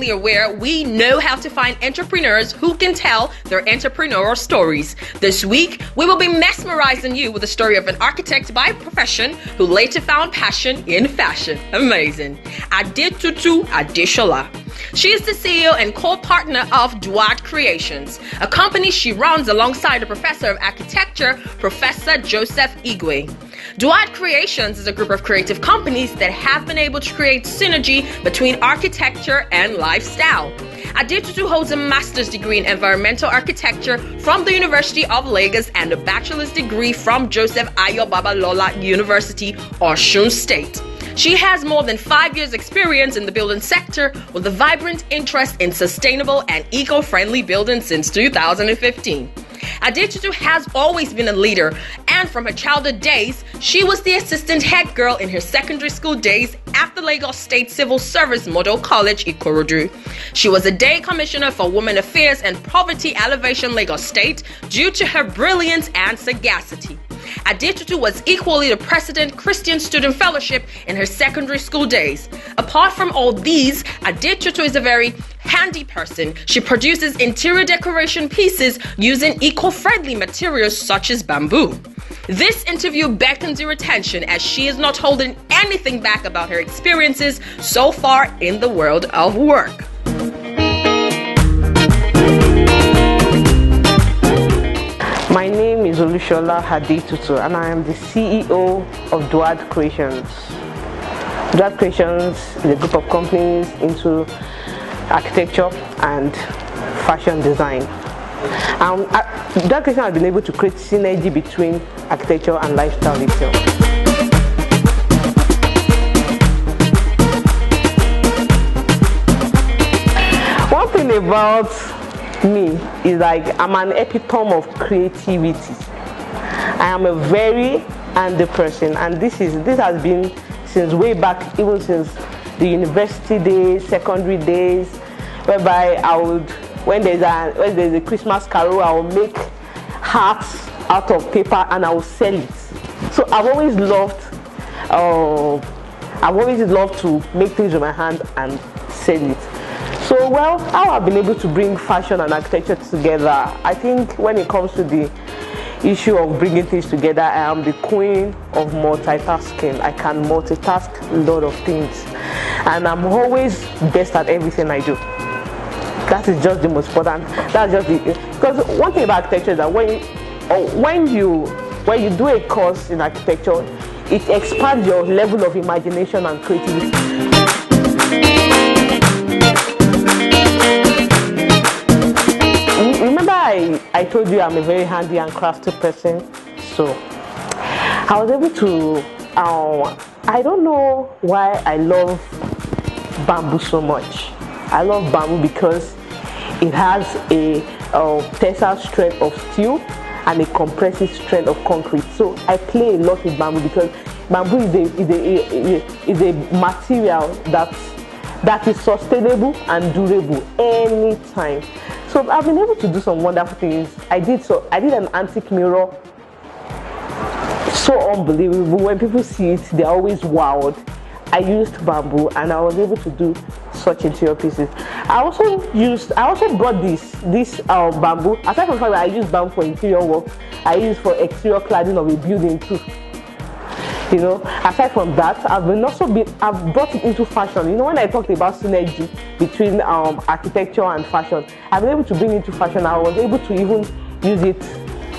finally aware, we know how to find entrepreneurs who can tell their entrepreneurial stories. This week, we will be mesmerizing you with the story of an architect by profession who later found passion in fashion. Amazing. Adetutu Adeshola. She is the CEO and co-partner of DWAD Creations, a company she runs alongside a professor of architecture, Professor Joseph Igwe. DWAD Creations is a group of creative companies that have been able to create synergy between architecture and lifestyle. Adetutu holds a master's degree in environmental architecture from the University of Lagos and a bachelor's degree from Joseph Ayo Babalola University, Osun State. She has more than 5 years' experience in the building sector with a vibrant interest in sustainable and eco-friendly buildings since 2015. Adetutu has always been a leader, and from her childhood days, she was the assistant head girl in her secondary school days at the Lagos State Civil Service Model College, Ikorodu. She was a day commissioner for Women Affairs and Poverty Alleviation, Lagos State, due to her brilliance and sagacity. Adetutu was equally the President Christian Student Fellowship in her secondary school days. Apart from all these, Adetutu is a very handy person. She produces interior decoration pieces using eco-friendly materials such as bamboo. This interview beckons your attention as she is not holding anything back about her experiences so far in the world of work. My name is Olusola Adetutu and I am the CEO of DWAD Creations. DWAD Creations is a group of companies into architecture and fashion design. DWAD Creations has been able to create synergy between architecture and lifestyle itself. One thing about me is like I'm an epitome of creativity. I am a very handy person, and this has been since way back, even since the university days, secondary days, whereby I would, when there's a Christmas carol, I will make hearts out of paper and I will sell it. So I've always loved to make things with my hand and sell it. So, well, how I've been able to bring fashion and architecture together, I think when it comes to the issue of bringing things together, I am the queen of multitasking. I can multitask a lot of things, and I'm always best at everything I do. That is just the most important. That's just because one thing about architecture is that when you do a course in architecture, it expands your level of imagination and creativity. Remember I told you I'm a very handy and crafty person, so I was able to, I don't know why I love bamboo so much. I love bamboo because it has a tensile strength of steel and a compressive strength of concrete. So I play a lot with bamboo because bamboo is a material that is sustainable and durable anytime. So I've been able to do some wonderful things. I did an antique mirror, so unbelievable. When people see it, they're always wowed. I used bamboo and I was able to do such interior pieces. I also brought this bamboo. Aside from the fact that I use bamboo for interior work, I use it for exterior cladding of a building too. You know, aside from that, I've brought it into fashion. You know, when I talked about synergy between architecture and fashion, I've been able to bring it into fashion. I was able to even use it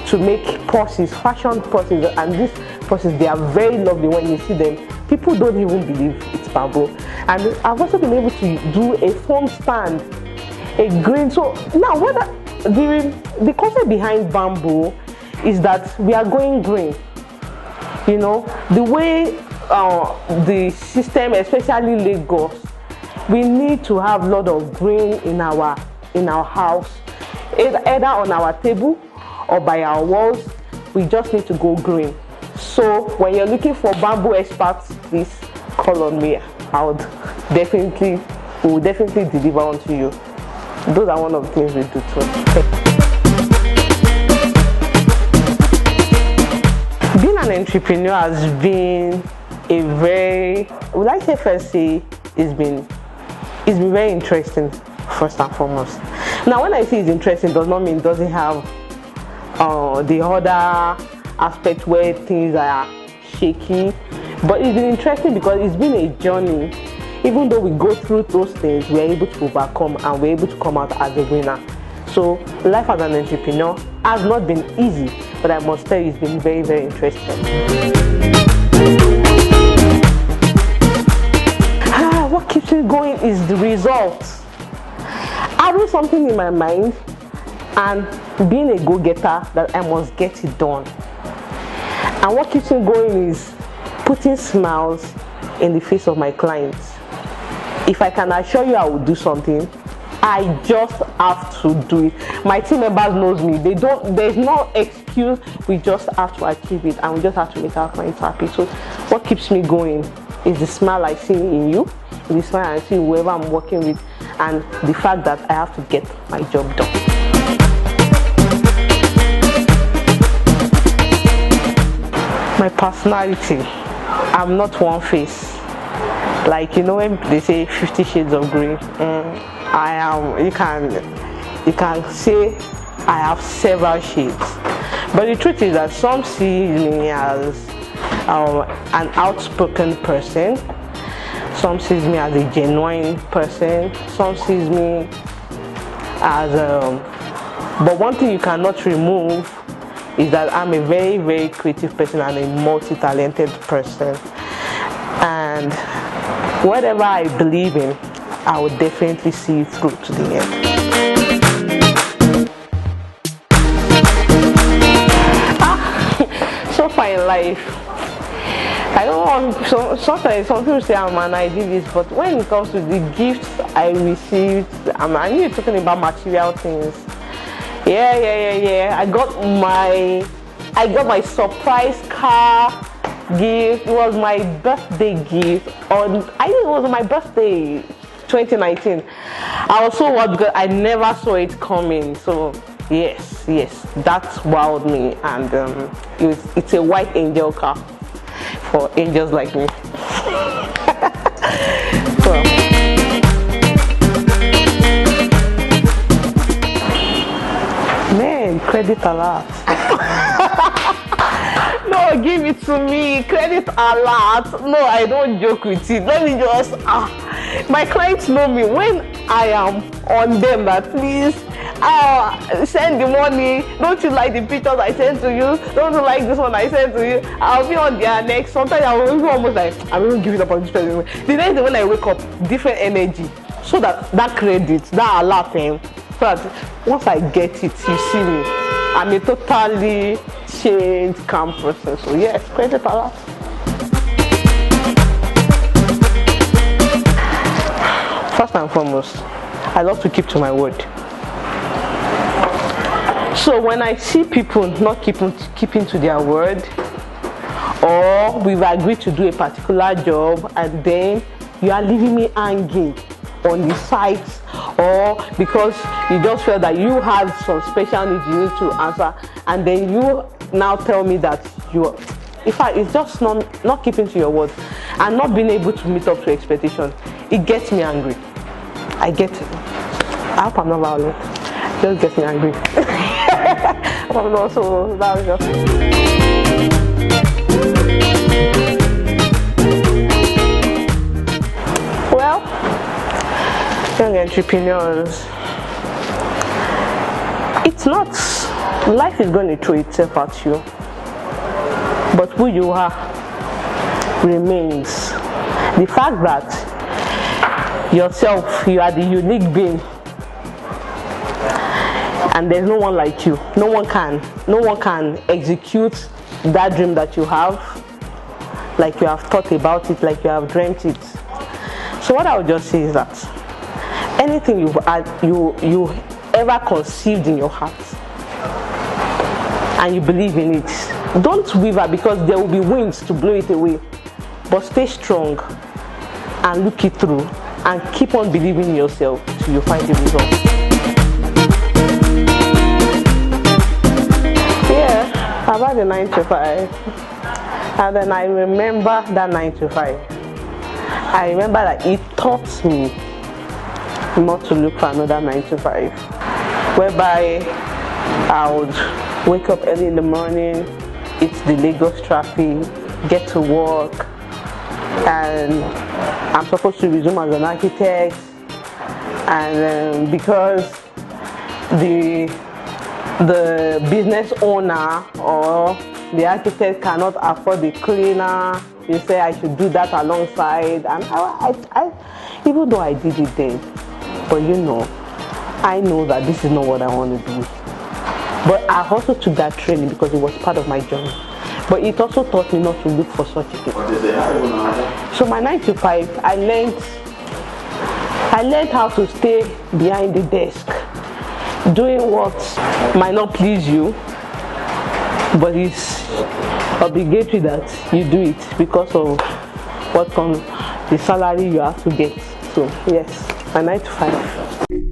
to make purses, fashion purses, and these purses, they are very lovely when you see them. People don't even believe it's bamboo. And I've also been able to do a foam stand, a green. So now, the concept behind bamboo is that we are going green. You know, the way the system, especially Lagos, we need to have a lot of green in our house, either on our table or by our walls. We just need to go green. So when you're looking for bamboo experts, please call on me. We will definitely deliver onto you. Those are one of the things we do too. Being an entrepreneur has been a very, would I say first say, it's been it's been very interesting, first and foremost. Now, when I say it's interesting, does not mean it doesn't have the other aspect where things are shaky, but it's been interesting because it's been a journey. Even though we go through those things, we're able to overcome and we're able to come out as a winner. So life as an entrepreneur has not been easy, but I must tell you it's been very, very interesting. What keeps me going is the results. Having something in my mind and being a go-getter that I must get it done. And what keeps me going is putting smiles in the face of my clients. If I can assure you I will do something, I just have to do it. My team members knows me. There's no excuse. We just have to achieve it, and we just have to make our clients happy. So what keeps me going is the smile I see in you, the smile I see in whoever I'm working with, and the fact that I have to get my job done. My personality, I'm not one face. Like, you know, when they say 50 shades of grey, I am, you can say I have several shades. But the truth is that some see me as an outspoken person, some sees me as a genuine person, some sees me as but one thing you cannot remove is that I'm a very, very creative person and a multi-talented person. And whatever I believe in, I will definitely see it through to the end. So far in life, I don't want, sometimes some people say I'm an idealist, but when it comes to the gifts I received, I knew you're talking about material things. Yeah. I got my surprise car gift. It was my birthday gift I think it was my birthday 2019. I was so wild because I never saw it coming. So yes, that wowed me, and it's a white angel car for angels like me. So, man, credit a lot. No, give it to me. Credit a lot. No, I don't joke with it. Let me just my clients know me when I am on them that please send the money. Don't you like the pictures I sent to you? Don't you like this one I sent to you? I'll be on their neck. Sometimes I will be almost like I'm even giving up on this person. The next day when I wake up, different energy. So that credit, that alert thing, so that once I get it, you see me. I'm a totally changed, calm person. So yes, credit a lot. First and foremost, I love to keep to my word. So when I see people not keeping to their word, or we've agreed to do a particular job and then you are leaving me hanging on the site, or because you just felt that you had some special needs you need to answer, and then you now tell me that in fact, it's just not keeping to your word and not being able to meet up to expectations. It gets me angry. I get it. I hope I'm not violent. It just gets me angry. I'm not so violent. Well, young entrepreneurs, it's not, life is going to throw itself at you, but who you are remains. The fact that yourself, you are the unique being, and there's no one like you. No one can execute that dream that you have, like you have thought about it, like you have dreamt it. So what I would just say is that anything you ever conceived in your heart and you believe in it, don't waver, because there will be winds to blow it away. But stay strong and look it through and keep on believing in yourself till you find the result. Yeah, I've had a 9 to 5, and then I remember that 9 to 5. I remember that it taught me not to look for another 9 to 5, whereby I would wake up early in the morning, eat the Lagos traffic, get to work, and I'm supposed to resume as an architect, and because the business owner or the architect cannot afford the cleaner, you say I should do that alongside, and I even though I did it then, but you know, I know that this is not what I want to do. But I also took that training because it was part of my journey. But it also taught me not to look for such a thing. So my 9 to 5, I learned how to stay behind the desk, doing what might not please you, but it's obligatory that you do it because of what comes, the salary you have to get. So yes, my 9 to 5.